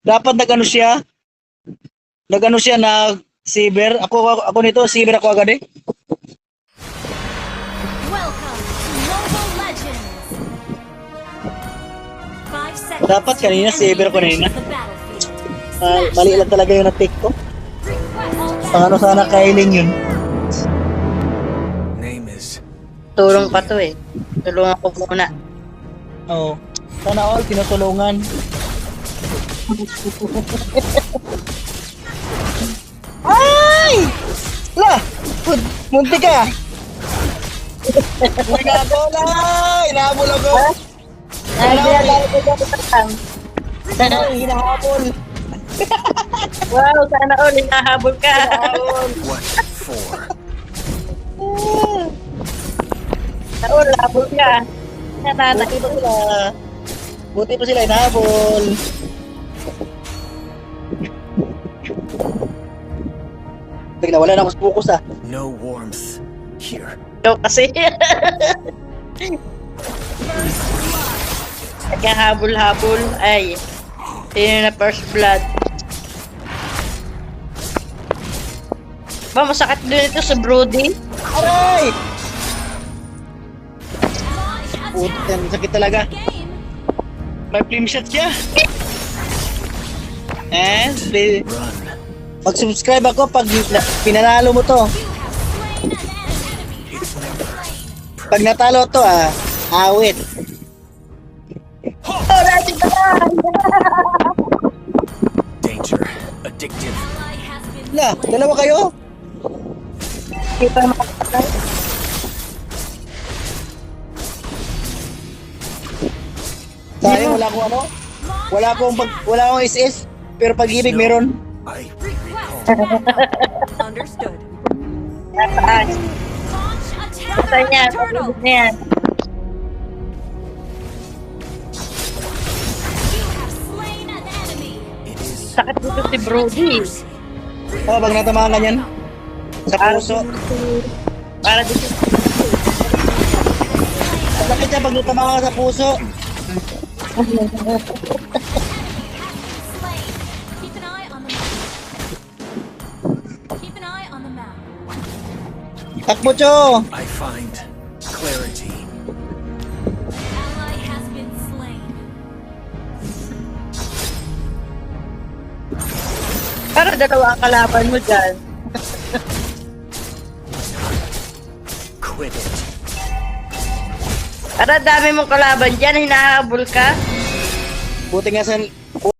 Dapat nag-ano siya. Nag-ano siya, nag-saber. Ako nito, saber ako agad eh. Welcome to Mobile Legends. 5 seconds. Dapat kanina, till the saber ko enemy kanina. reaches the battlefield. Mali lang talaga yung na-pick ko. Request Paano sana kailing yun? Name is Tulong pa to eh. Tulungan ko muna. Oo. Sana all, tinutulungan. Ay! La! Munti ka! Hinahabol ay! Hinahabol ako! Ay, ginagawa ko dyan. Ay, hinahabol! Wow, sana all, hinahabol ka. Hinahabol! what for? Sana all, habol ka. Buti pa sila. Buti pa sila, hinahabol. Tignan, wala na akong focus ah. No warmth here. Ikaw kasi. Nagkahabol-habol. Ay, sino na first blood? Ba, masakit din ito sa Brody. Aray! Putan, sakit talaga. May flame shot siya. And, Run. mag-subscribe ako pag pinanalo mo to. It's never. Pag natalo to awit. Oh, natin ka na! Danger. Addictive. Na, dalawa kayo? Kita makakatay. Sayang, wala akong ano? Wala akong SS. Pero pag-ibig meron. I Understood. Nataas. Launch attack. Patay niya. Turtle. Pagod na yan. You have slain an enemy. it is Sakit dito si Brody. Oh, pag natamaan ka niyan. Sa puso. Para dito. Sakit siya pag natamaan ka sa puso. Slain. Keep an eye on the map. Keep an eye on the map. Takbo, Cho. I find clarity. Ally has been slain. Para dalawa ang kalaban mo dyan. Quit it. Para dami mong kalaban dyan, hinahabol ka. Buti nga sa